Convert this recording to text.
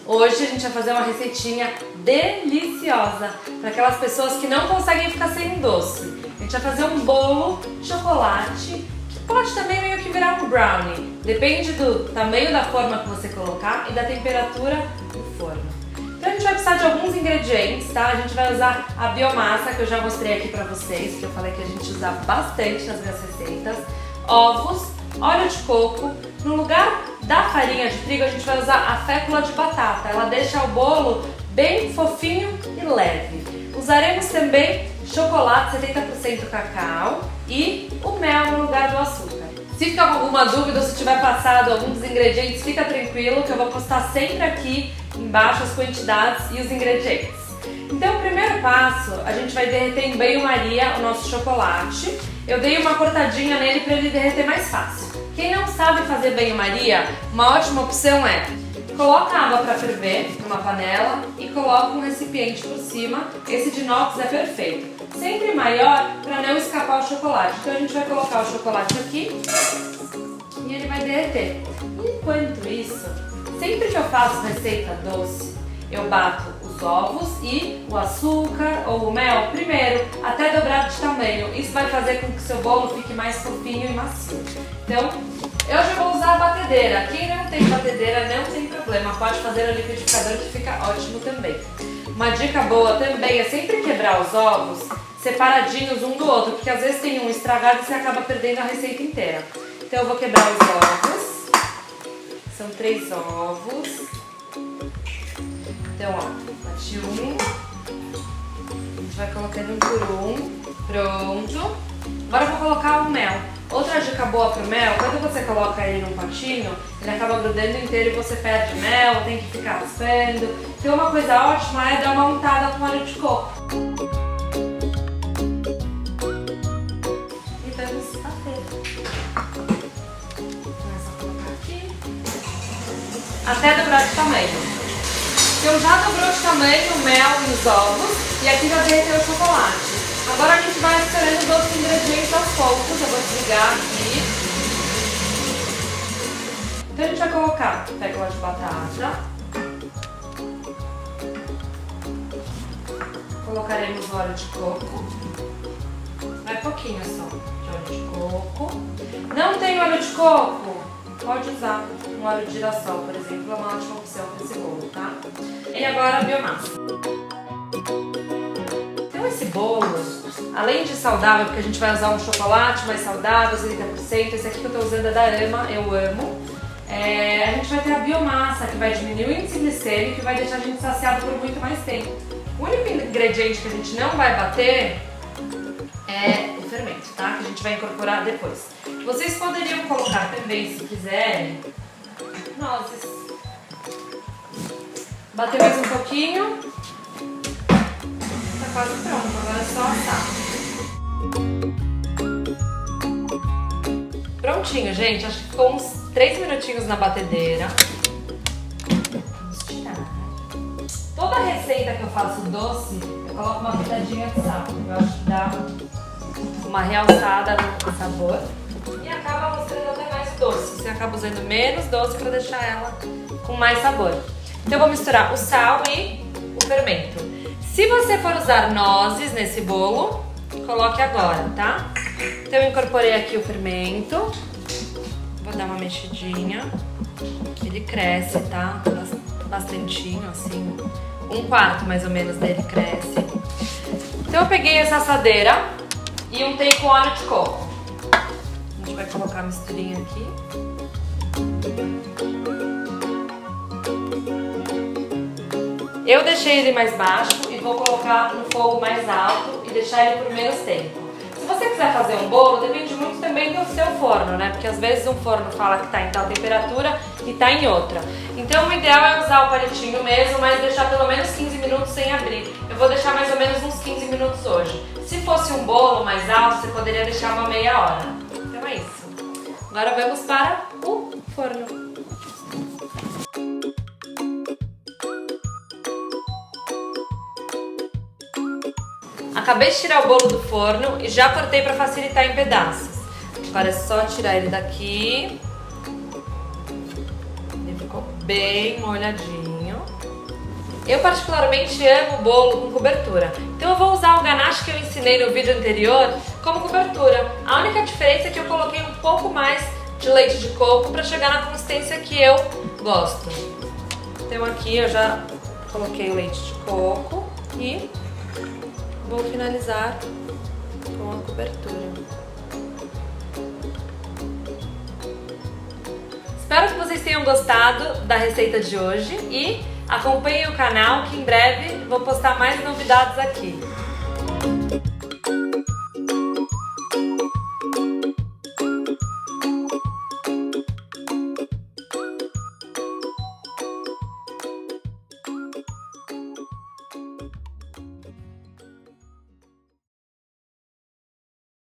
Hoje a gente vai fazer uma receitinha deliciosa para aquelas pessoas que não conseguem ficar sem doce. A gente vai fazer um bolo de chocolate, que pode também meio que virar um brownie. Depende do tamanho da forma que você colocar e da temperatura do forno. Então a gente vai precisar de alguns ingredientes, tá? A gente vai usar a biomassa, que eu já mostrei aqui pra vocês, que eu falei que a gente usa bastante nas minhas receitas. Ovos, óleo de coco. No lugar da farinha de trigo, a gente vai usar a fécula de batata. Ela deixa o bolo bem fofinho e leve. Usaremos também chocolate 70% cacau e o mel no lugar do açúcar. Se ficar com alguma dúvida ou se tiver passado algum dos ingredientes, fica tranquilo que eu vou postar sempre aqui embaixo as quantidades e os ingredientes. Então, o primeiro passo, a gente vai derreter em banho-maria o nosso chocolate. Eu dei uma cortadinha nele para ele derreter mais fácil. Quem não sabe fazer banho-maria, uma ótima opção é: coloca água para ferver numa panela e coloca um recipiente por cima. Esse de inox é perfeito. Sempre maior para não escapar o chocolate. Então a gente vai colocar o chocolate aqui e ele vai derreter. Enquanto isso, sempre que eu faço receita doce, eu bato os ovos e o açúcar ou o mel primeiro, até dobrar de tamanho. Isso vai fazer com que o seu bolo fique mais fofinho e macio. Então, eu já vou usar a batedeira. Quem não tem batedeira, não tem problema. Pode fazer no liquidificador, que fica ótimo também. Uma dica boa também é sempre quebrar os ovos separadinhos um do outro, porque às vezes tem um estragado e você acaba perdendo a receita inteira. Então eu vou quebrar os ovos. São 3 ovos. Então, ó, bati um. A gente vai colocando um por um. Pronto. Agora eu vou colocar o mel. Outra dica boa pro mel, quando você coloca ele num potinho, ele acaba grudando inteiro e você perde mel, tem que ficar raspando. Então uma coisa ótima é dar uma untada com óleo de coco. E vamos bater. Começa a colocar aqui. Até dobrar de tamanho. Então já dobrou de tamanho o mel e os ovos e aqui já derreteu o chocolate. Agora a gente vai misturando os outros ingredientes aos poucos. Eu vou desligar aqui. Então a gente vai colocar fécula de batata. Colocaremos o óleo de coco. Vai pouquinho só de óleo de coco. Não tem óleo de coco? Pode usar um óleo de girassol, por exemplo. É uma ótima opção para esse bolo, tá? E agora a biomassa. Esse bolo, além de saudável, porque a gente vai usar um chocolate mais saudável, 70%, esse aqui que eu tô usando é da Ama, eu amo. A gente vai ter a biomassa, que vai diminuir o índice glicêmico e vai deixar a gente saciado por muito mais tempo. O único ingrediente que a gente não vai bater é o fermento, tá? Que a gente vai incorporar depois. Vocês poderiam colocar também, se quiserem, nozes. Bater mais um pouquinho. Quase pronto, agora é só assar. Prontinho, gente. Acho que ficou uns 3 minutinhos na batedeira. Vamos tirar. Toda receita que eu faço doce, eu coloco uma pitadinha de sal. Eu acho que dá uma realçada no sabor e acaba mostrando até mais doce. Você acaba usando menos doce para deixar ela com mais sabor. Então eu vou misturar o sal e o fermento. Se você for usar nozes nesse bolo, coloque agora, tá? Então eu incorporei aqui o fermento. Vou dar uma mexidinha. Ele cresce, tá? Bastantinho, assim. 1/4 mais ou menos dele cresce. Então eu peguei essa assadeira e untei com óleo de coco. A gente vai colocar a misturinha aqui. Eu deixei ele mais baixo e vou colocar no fogo mais alto e deixar ele por menos tempo. Se você quiser fazer um bolo, depende muito também do seu forno, né? Porque às vezes um forno fala que está em tal temperatura e está em outra. Então o ideal é usar o palitinho mesmo, mas deixar pelo menos 15 minutos sem abrir. Eu vou deixar mais ou menos uns 15 minutos hoje. Se fosse um bolo mais alto, você poderia deixar uma meia hora. Então é isso. Agora vamos para o forno. A Acabei de tirar o bolo do forno e já cortei para facilitar em pedaços. Agora é só tirar ele daqui. Ele ficou bem molhadinho. Eu particularmente amo bolo com cobertura, então eu vou usar o ganache que eu ensinei no vídeo anterior como cobertura. A única diferença é que eu coloquei um pouco mais de leite de coco para chegar na consistência que eu gosto. Então aqui eu já coloquei o leite de coco e vou finalizar com a cobertura. Espero que vocês tenham gostado da receita de hoje e acompanhem o canal que em breve vou postar mais novidades aqui.